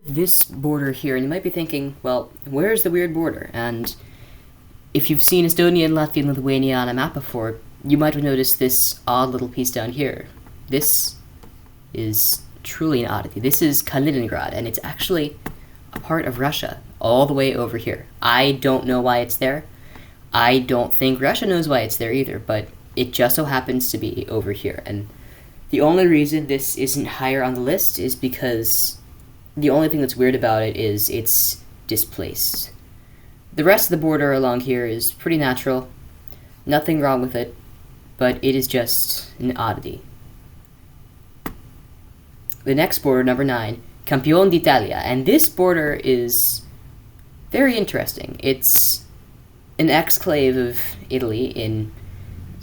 This border here, and you might be thinking, well, where's the weird border? And if you've seen Estonia and Latvia and Lithuania on a map before, you might have noticed this odd little piece down here. This is truly an oddity. This is Kaliningrad, and it's actually a part of Russia, all the way over here. I don't know why it's there. I don't think Russia knows why it's there either, but it just so happens to be over here. And the only reason this isn't higher on the list is because the only thing that's weird about it is it's displaced. The rest of the border along here is pretty natural. Nothing wrong with it, but it is just an oddity. The next border, number 9, Campione d'Italia, and this border is very interesting. It's an exclave of Italy,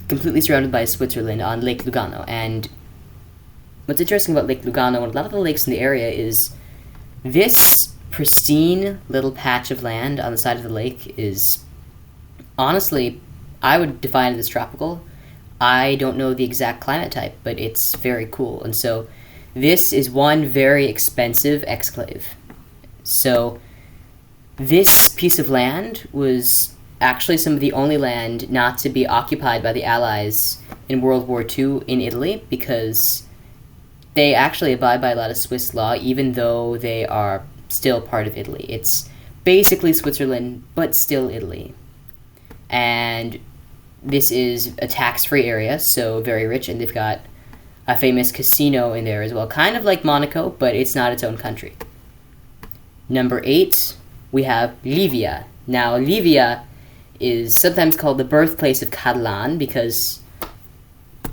completely surrounded by Switzerland on Lake Lugano. And what's interesting about Lake Lugano and a lot of the lakes in the area is this pristine little patch of land on the side of the lake is, honestly, I would define it as tropical. I don't know the exact climate type, but it's very cool. And so this is one very expensive exclave. So this piece of land was actually some of the only land not to be occupied by the Allies in World War II in Italy, because they actually abide by a lot of Swiss law, even though they are still part of Italy. It's basically Switzerland, but still Italy. And this is a tax-free area, so very rich, and they've got a famous casino in there as well. Kind of like Monaco, but it's not its own country. Number 8, we have Livia. Now, Livia is sometimes called the birthplace of Catalan because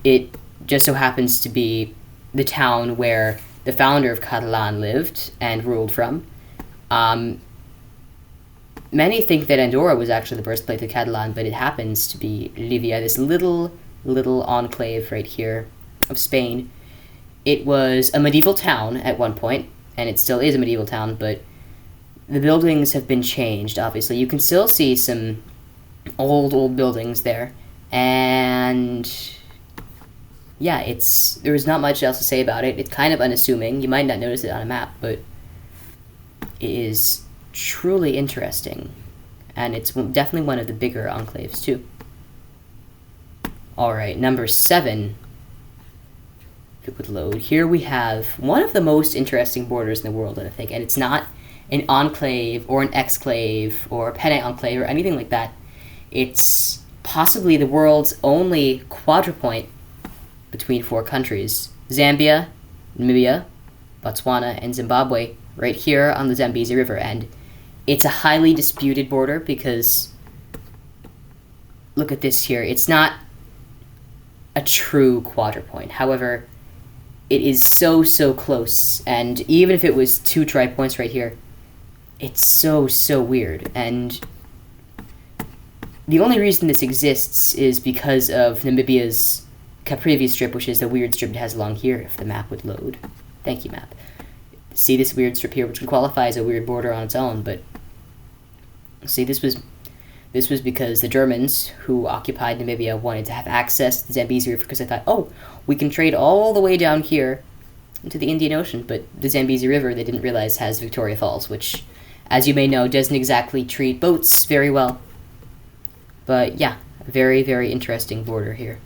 it just so happens to be the town where the founder of Catalan lived and ruled from. Many think that Andorra was actually the birthplace of Catalan, but it happens to be Livia, this little enclave right here of Spain. It was a medieval town at one point, and it still is a medieval town, but the buildings have been changed, obviously. You can still see some old buildings there, and yeah, there's not much else to say about it. It's kind of unassuming. You might not notice it on a map, but it is truly interesting, and it's definitely one of the bigger enclaves too. Alright, number 7. If it would load. Here we have one of the most interesting borders in the world, I think, and it's not an enclave or an exclave or a Penne enclave or anything like that. It's possibly the world's only quadripoint between 4 countries: Zambia, Namibia, Botswana, and Zimbabwe, right here on the Zambezi River. And it's a highly disputed border because, look at this here, it's not a true quadripoint. However, it is so close, and even if it was 2 tripoints right here, it's so weird. And the only reason this exists is because of Namibia's Caprivi strip, which is the weird strip it has along here, if the map would load. Thank you, map. See this weird strip here, which would qualify as a weird border on its own, but see, this was because the Germans who occupied Namibia wanted to have access to the Zambezi River because they thought, oh, we can trade all the way down here into the Indian Ocean, but the Zambezi River, they didn't realize, has Victoria Falls, which, as you may know, doesn't exactly treat boats very well. But yeah, very interesting border here.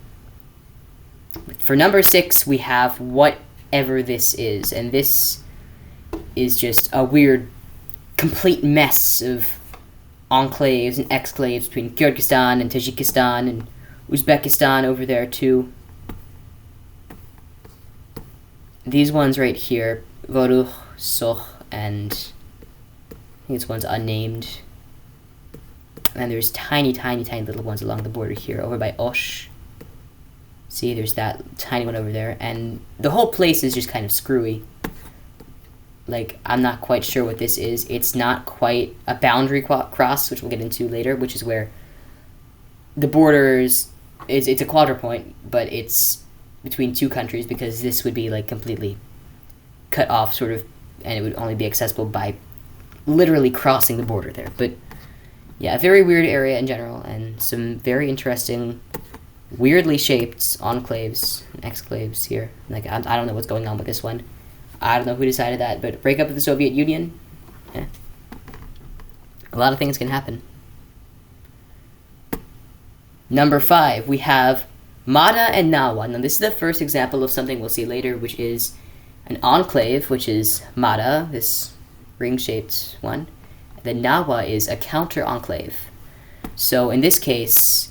For number 6, we have whatever this is, and this is just a weird, complete mess of enclaves and exclaves between Kyrgyzstan and Tajikistan and Uzbekistan over there too. These ones right here, Voruch, Soch, and I think this one's unnamed. And there's tiny little ones along the border here, over by Osh. See, there's that tiny one over there, and the whole place is just kind of screwy. Like, I'm not quite sure what this is. It's not quite a boundary cross, which we'll get into later, which is where the borders it's a quadripoint, but it's between 2 countries, because this would be like completely cut off, sort of, and it would only be accessible by literally crossing the border there. But yeah, a very weird area in general, and some very interesting, weirdly shaped enclaves and exclaves here. Like, I don't know what's going on with this one. I don't know who decided that, but breakup of the Soviet Union? Yeah. A lot of things can happen. Number 5, we have Mada and Nawa. Now, this is the first example of something we'll see later, which is an enclave, which is Mada, this ring-shaped one. The Nawa is a counter-enclave. So, in this case,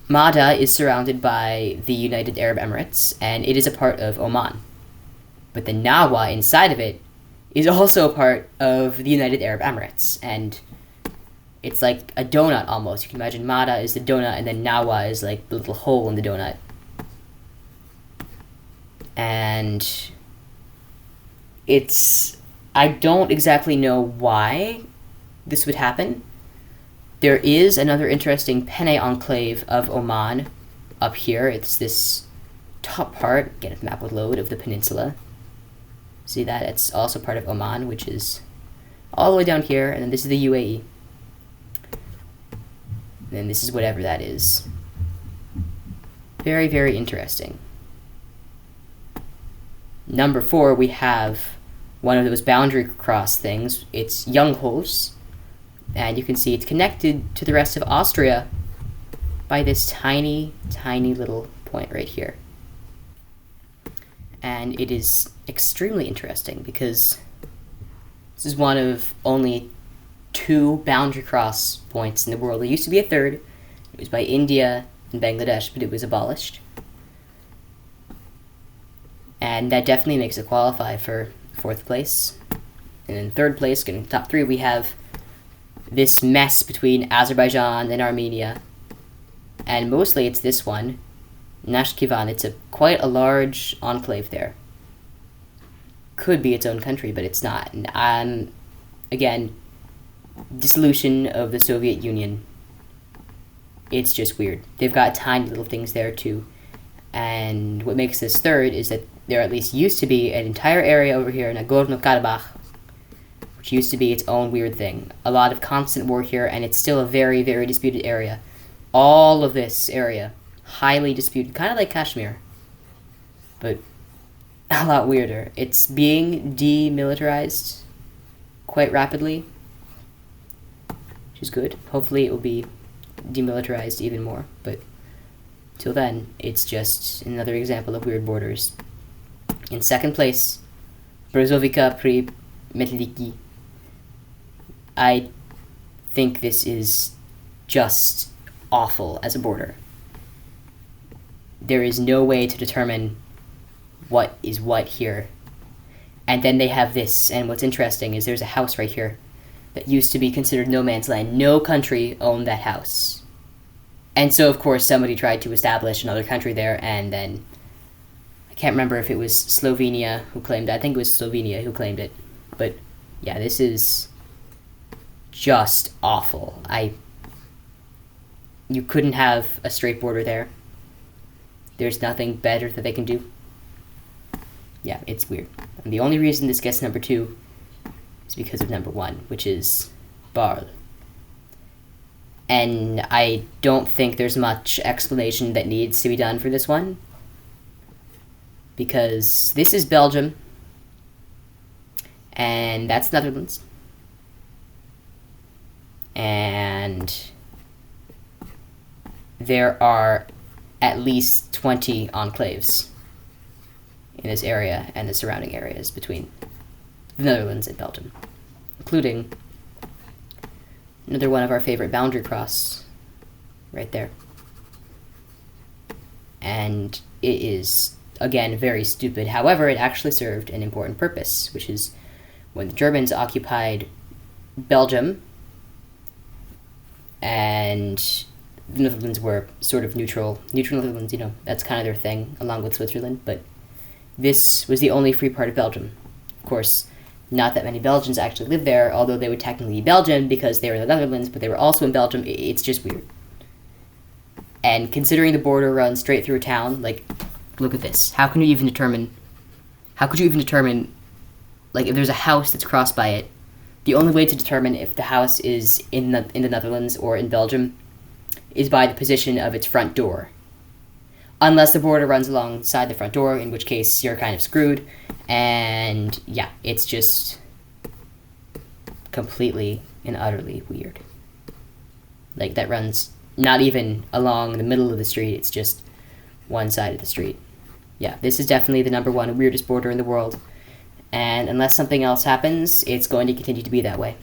Mada is surrounded by the United Arab Emirates, and it is a part of Oman. But the Nawa inside of it is also a part of the United Arab Emirates, and it's like a donut almost. You can imagine Mada is the donut, and then Nawa is like the little hole in the donut. And I don't exactly know why this would happen. There is another interesting Penne enclave of Oman up here. It's this top part, get a map with load, of the peninsula. See that? It's also part of Oman, which is all the way down here, and then this is the UAE. And then this is whatever that is. Very, very interesting. Number 4, we have one of those boundary cross things. It's Younghos. And you can see it's connected to the rest of Austria by this tiny, tiny little point right here. And it is extremely interesting because this is one of only 2 boundary cross points in the world. There used to be a third. It was by India and Bangladesh, but it was abolished. And that definitely makes it qualify for 4th place. And in 3rd place, getting top 3, we have this mess between Azerbaijan and Armenia. And mostly it's this one, Nakhchivan. It's quite a large enclave there. Could be its own country, but it's not. And again, dissolution of the Soviet Union. It's just weird. They've got tiny little things there too. And what makes this 3rd is that there at least used to be an entire area over here, Nagorno-Karabakh, which used to be its own weird thing. A lot of constant war here, and it's still a very, very disputed area. All of this area, highly disputed, kind of like Kashmir, but a lot weirder. It's being demilitarized quite rapidly, which is good. Hopefully it will be demilitarized even more, but till then, it's just another example of weird borders. In 2nd place, Brzovica pri Metliki. I think this is just awful as a border. There is no way to determine what is what here. And then they have this, and what's interesting is there's a house right here that used to be considered no man's land. No country owned that house. And so, of course, somebody tried to establish another country there, and then I can't remember if it was Slovenia who claimed it. I think it was Slovenia who claimed it. But yeah, this is just awful. You couldn't have a straight border there. There's nothing better that they can do. Yeah, it's weird. And the only reason this gets number 2 is because of number 1, which is Barl. And I don't think there's much explanation that needs to be done for this one, because this is Belgium, and that's Netherlands, and there are at least 20 enclaves in this area and the surrounding areas between the Netherlands and Belgium, including another one of our favorite boundary cross right there. And it is, again, very stupid. However, it actually served an important purpose, which is when the Germans occupied Belgium and the Netherlands were sort of neutral Netherlands, that's kind of their thing, along with Switzerland, but this was the only free part of Belgium. Of course, not that many Belgians actually lived there, although they would technically be Belgian because they were in the Netherlands, but they were also in Belgium. It's just weird. And considering the border runs straight through a town, look at this. How could you even determine, if there's a house that's crossed by it, the only way to determine if the house is in the Netherlands or in Belgium is by the position of its front door. Unless the border runs alongside the front door, in which case you're kind of screwed, And yeah, it's just completely and utterly weird. Like, that runs not even along the middle of the street, it's just one side of the street. Yeah, this is definitely the number one weirdest border in the world. And unless something else happens, it's going to continue to be that way.